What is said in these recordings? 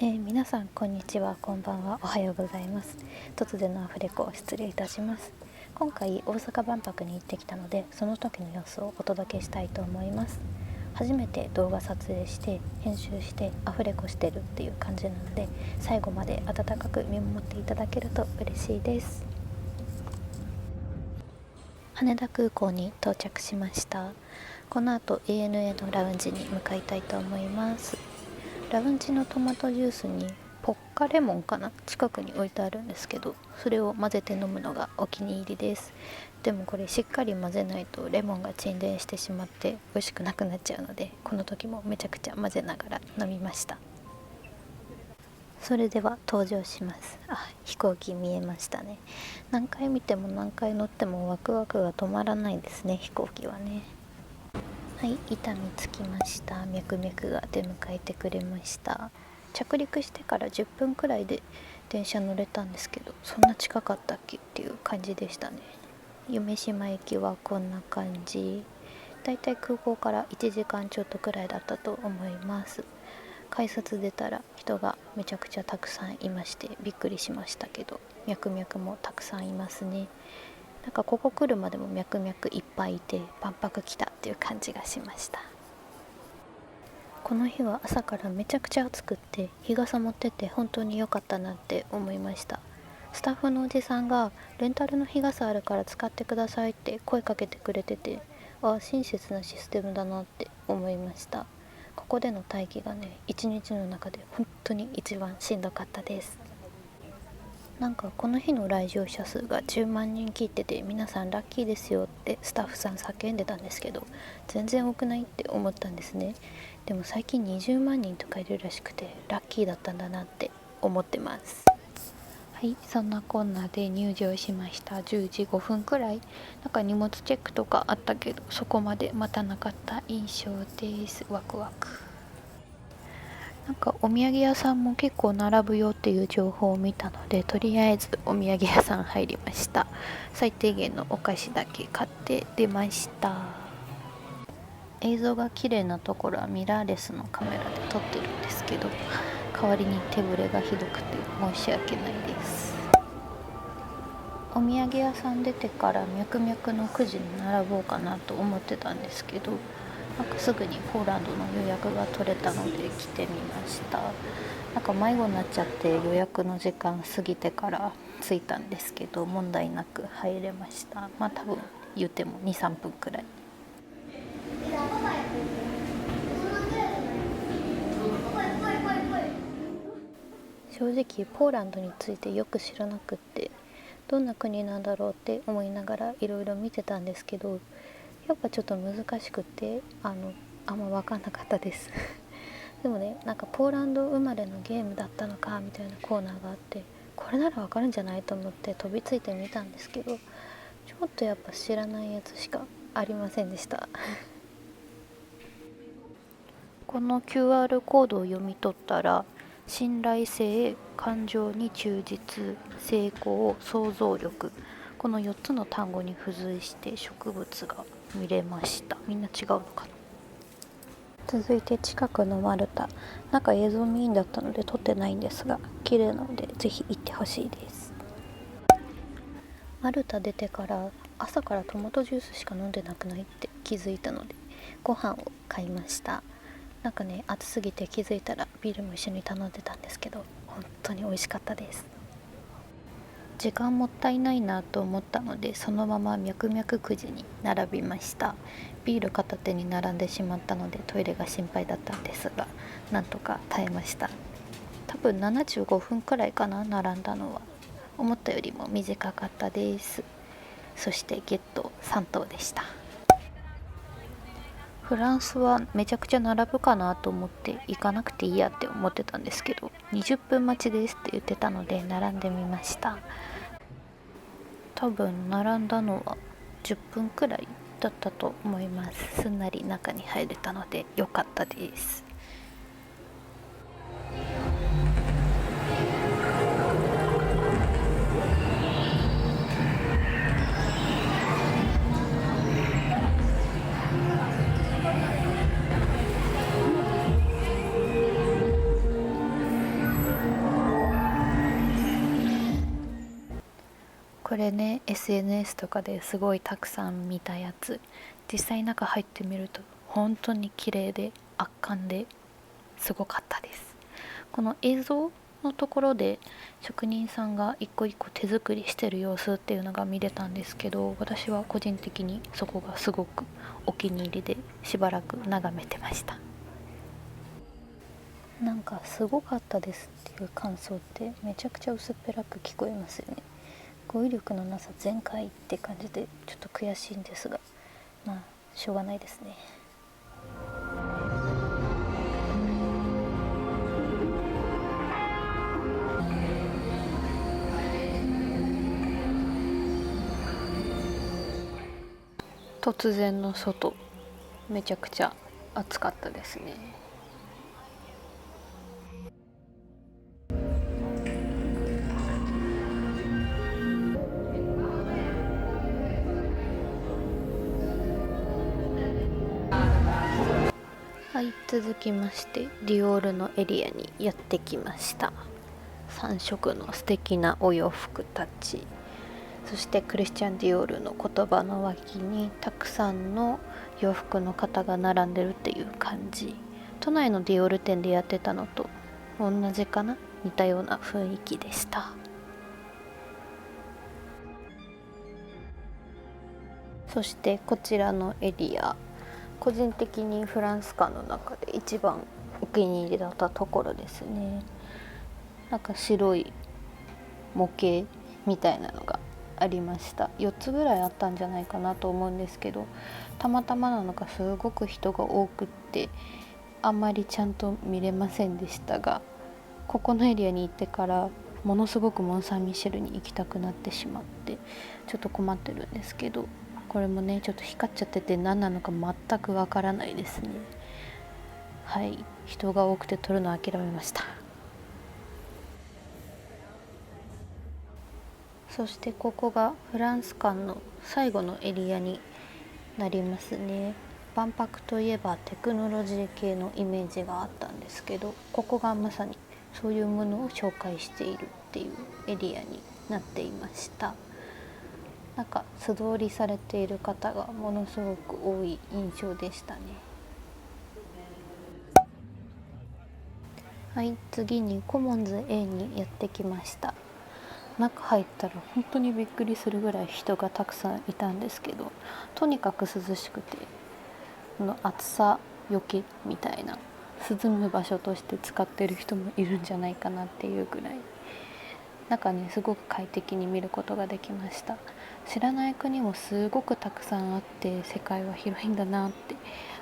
皆さんこんにちは、こんばんは、おはようございます。突然のアフレコ失礼いたします。今回大阪万博に行ってきたので、その時の様子をお届けしたいと思います。初めて動画撮影して編集してアフレコしてるっていう感じなので、最後まで温かく見守っていただけると嬉しいです。羽田空港に到着しました。この後 ANA のラウンジに向かいたいと思います。ラウンジのトマトジュースにポッカレモンかな、近くに置いてあるんですけど、それを混ぜて飲むのがお気に入りです。でもこれしっかり混ぜないとレモンが沈殿してしまって美味しくなくなっちゃうので、この時もめちゃくちゃ混ぜながら飲みました。それでは登場します。飛行機見えましたね。何回見ても何回乗ってもワクワクが止まらないですね、飛行機はね。はい、板に着きました。脈々が出迎えてくれました。着陸してから10分くらいで電車乗れたんですけど、そんな近かったっけっていう感じでしたね。夢洲駅はこんな感じ。だいたい空港から1時間ちょっとくらいだったと思います。改札出たら人がめちゃくちゃたくさんいましてびっくりしましたけど、脈々もたくさんいますね。なんかここ来るまでも脈々いっぱいいて、万博来たっていう感じがしました。この日は朝からめちゃくちゃ暑くって日傘持ってて本当に良かったなって思いました。スタッフのおじさんがレンタルの日傘あるから使ってくださいって声かけてくれてて、親切なシステムだなって思いました。ここでの待機がね、一日の中で本当に一番しんどかったです。なんかこの日の来場者数が10万人切ってて、皆さんラッキーですよってスタッフさん叫んでたんですけど、全然多くないって思ったんですね。でも最近20万人とかいるらしくて、ラッキーだったんだなって思ってます。はい、そんなこんなで入場しました。10時5分くらい。なんか荷物チェックとかあったけど、そこまで待たなかった印象です。ワクワク。なんかお土産屋さんも結構並ぶよっていう情報を見たので、とりあえずお土産屋さん入りました。最低限のお菓子だけ買って出ました。映像が綺麗なところはミラーレスのカメラで撮ってるんですけど、代わりに手ぶれがひどくて申し訳ないです。お土産屋さん出てから脈々の9時に並ぼうかなと思ってたんですけど、なんかすぐにポーランドの予約が取れたので来てみました。なんか迷子になっちゃって予約の時間過ぎてから着いたんですけど、問題なく入れました。多分言っても 2,3 分くらい。正直ポーランドについてよく知らなくって、どんな国なんだろうって思いながらいろいろ見てたんですけど、やっぱちょっと難しくてあんま分かんなかったですでもね、なんかポーランド生まれのゲームだったのかみたいなコーナーがあって、これなら分かるんじゃないと思って飛びついてみたんですけど、ちょっとやっぱ知らないやつしかありませんでしたこの QR コードを読み取ったら、信頼性、感情に忠実、成功、想像力、この4つの単語に付随して植物が見れました。みんな違うのかな。続いて近くのマルタ、なんか映像メインだったので撮ってないんですが、綺麗なのでぜひ行ってほしいです。マルタ出てから朝からトマトジュースしか飲んでなくないって気づいたので、ご飯を買いました。なんかね、暑すぎて気づいたらビールも一緒に頼んでたんですけど、本当に美味しかったです。時間もったいないなと思ったので、そのまま脈々9時に並びました。ビール片手に並んでしまったのでトイレが心配だったんですが、なんとか耐えました。多分75分くらいかな、並んだのは。思ったよりも短かったです。そしてゲット3頭でした。フランスはめちゃくちゃ並ぶかなと思って行かなくていいやって思ってたんですけど、20分待ちですって言ってたので並んでみました。多分並んだのは10分くらいだったと思います。すんなり中に入れたので良かったです。これね SNS とかですごいたくさん見たやつ、実際中入ってみると本当に綺麗で圧巻ですごかったです。この映像のところで職人さんが一個一個手作りしてる様子っていうのが見れたんですけど、私は個人的にそこがすごくお気に入りでしばらく眺めてました。なんかすごかったですっていう感想ってめちゃくちゃ薄っぺらく聞こえますよね。語彙力のなさ全開って感じでちょっと悔しいんですが、まあしょうがないですね。突然の外、めちゃくちゃ暑かったですね。はい、続きましてディオールのエリアにやってきました。3色の素敵なお洋服たち、そしてクリスチャン・ディオールの言葉の脇にたくさんの洋服の方が並んでるっていう感じ。都内のディオール店でやってたのと同じかな、似たような雰囲気でした。そしてこちらのエリア、個人的にフランス館の中で一番お気に入りだったところですね。なんか白い模型みたいなのがありました。4つぐらいあったんじゃないかなと思うんですけど、たまたまなのかすごく人が多くってあんまりちゃんと見れませんでしたが、ここのエリアに行ってからものすごくモン・サン・ミシェルに行きたくなってしまってちょっと困ってるんですけど、これもねちょっと光っちゃってて何なのか全くわからないですね。はい、人が多くて撮るの諦めました。そしてここがフランス館の最後のエリアになりますね。万博といえばテクノロジー系のイメージがあったんですけど、ここがまさにそういうものを紹介しているっていうエリアになっていました。なんか素通りされている方がものすごく多い印象でしたね。はい、次にコモンズ A にやってきました。中入ったら本当にびっくりするぐらい人がたくさんいたんですけど、とにかく涼しくて暑さよけみたいな涼む場所として使ってる人もいるんじゃないかなっていうぐらい、なんかねすごく快適に見ることができました。知らない国もすごくたくさんあって世界は広いんだなって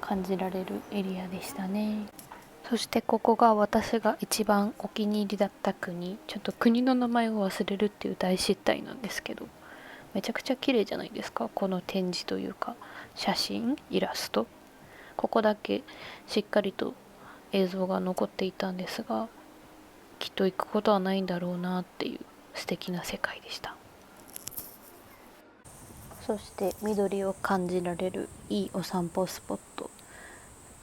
感じられるエリアでしたね。そしてここが私が一番お気に入りだった国、ちょっと国の名前を忘れるっていう大失態なんですけど、めちゃくちゃ綺麗じゃないですか、この展示というか写真イラスト。ここだけしっかりと映像が残っていたんですが、きっと行くことはないんだろうなっていう素敵な世界でした。そして緑を感じられるいいお散歩スポット、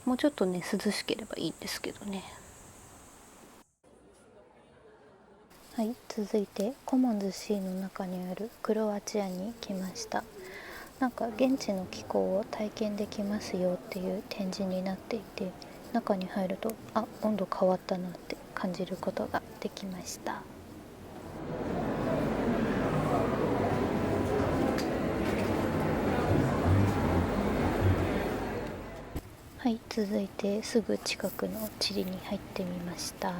もうちょっとね涼しければいいんですけどね。はい、続いてコモンズ C の中にあるクロアチアに来ました。なんか現地の気候を体験できますよっていう展示になっていて、中に入ると温度変わったなって感じることができました。はい、続いてすぐ近くのチリに入ってみました。い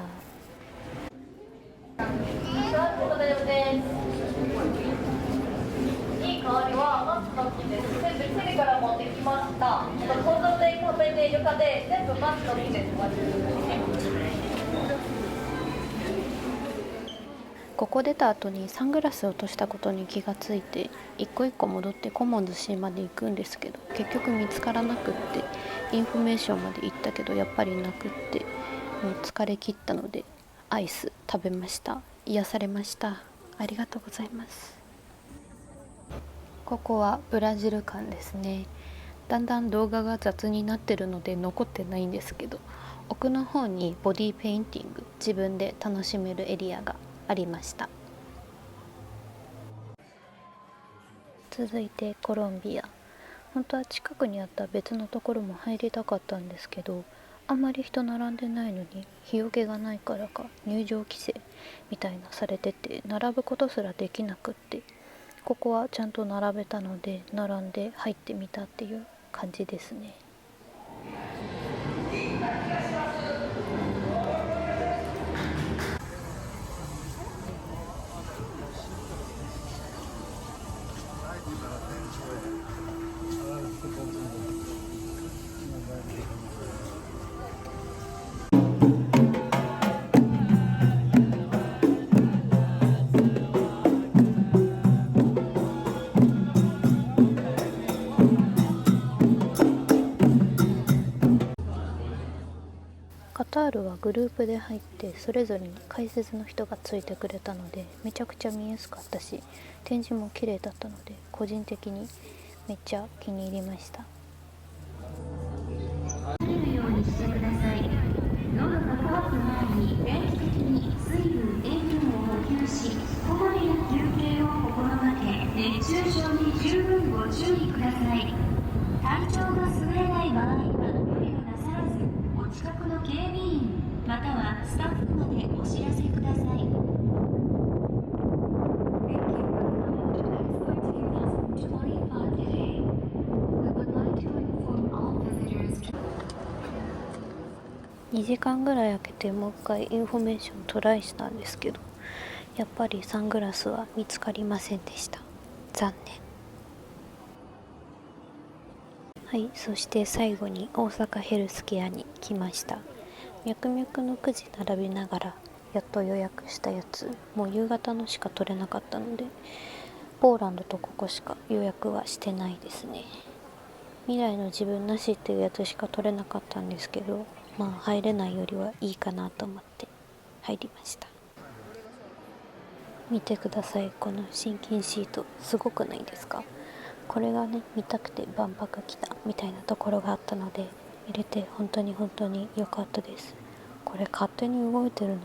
い香りはマッチの木です。全部チリから持ってきました。工場でカフェで床で全部マッチの木です。ここ出た後にサングラスを落としたことに気がついて一個一個戻ってコモンズ C まで行くんですけど、結局見つからなくって、インフォメーションまで行ったけどやっぱりなくって、もう疲れ切ったのでアイス食べました。癒されました。ありがとうございます。ここはブラジル館ですね。だんだん動画が雑になってるので残ってないんですけど、奥の方にボディペインティング自分で楽しめるエリアがありました。続いてコロンビア。本当は近くにあった別のところも入りたかったんですけど、あんまり人並んでないのに日よけがないからか入場規制みたいなされてて、並ぶことすらできなくって、ここはちゃんと並べたので並んで入ってみたっていう感じですね。カタールはグループで入ってそれぞれに解説の人がついてくれたのでめちゃくちゃ見やすかったし、展示も綺麗だったので個人的にめっちゃ気に入りました。るようにしてください。喉が渇く前に定期的に水分、塩分を補給し、こまめな休憩を心がけ、熱中症に十分ご注意ください。体調が優れない場合は無理をなさらず、お近くの警備員またはスタッフまでお知らせください。2時間ぐらい空けてもう一回インフォメーショントライしたんですけど、やっぱりサングラスは見つかりませんでした。残念。はい、そして最後に大阪ヘルスケアに来ました。脈々のくじ並びながらやっと予約したやつ、もう夕方のしか取れなかったのでポーランドとここしか予約はしてないですね。未来の自分なしっていうやつしか取れなかったんですけど、まあ入れないよりはいいかなと思って入りました。見てください、この心筋シートすごくないですか？これがね見たくて万博来たみたいなところがあったので入れて本当に良かったです。これ勝手に動いてるの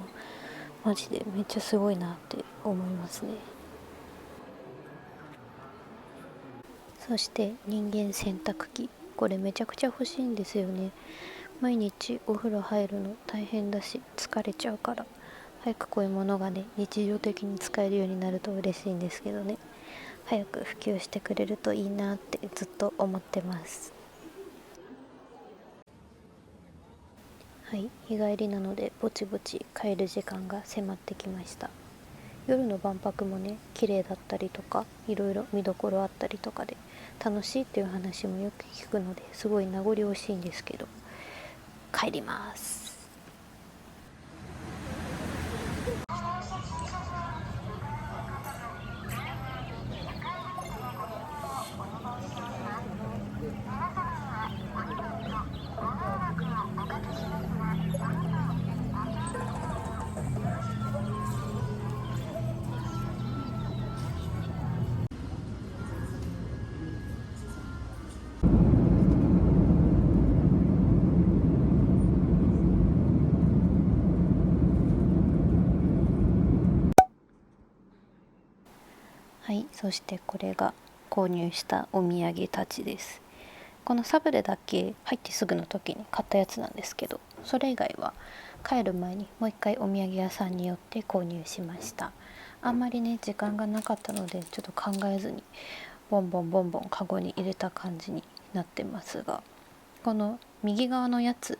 マジでめっちゃすごいなって思いますね。そして人間洗濯機、これめちゃくちゃ欲しいんですよね。毎日お風呂入るの大変だし疲れちゃうから、早くこういうものがね日常的に使えるようになると嬉しいんですけどね。早く普及してくれるといいなってずっと思ってます。はい、日帰りなのでぼちぼち帰る時間が迫ってきました。夜の万博もね綺麗だったりとかいろいろ見どころあったりとかで楽しいっていう話もよく聞くので、すごい名残惜しいんですけど帰ります。はい、そしてこれが購入したお土産たちです。このサブレだけ入ってすぐの時に買ったやつなんですけど、それ以外は帰る前にもう一回お土産屋さんに寄って購入しました。あんまりね時間がなかったのでちょっと考えずにボンボンカゴに入れた感じになってますが、この右側のやつ、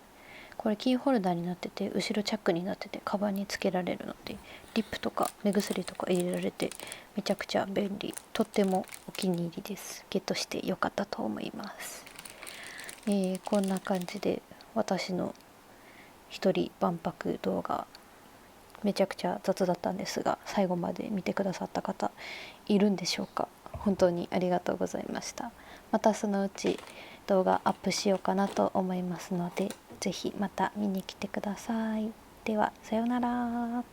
これキーホルダーになってて後ろチャックになっててカバンにつけられるので、リップとか目薬とか入れられてめちゃくちゃ便利、とってもお気に入りです。ゲットしてよかったと思います。こんな感じで私の一人万博動画、めちゃくちゃ雑だったんですが最後まで見てくださった方いるんでしょうか？本当にありがとうございました。またそのうち動画アップしようかなと思いますので、ぜひまた見に来てください。ではさようなら。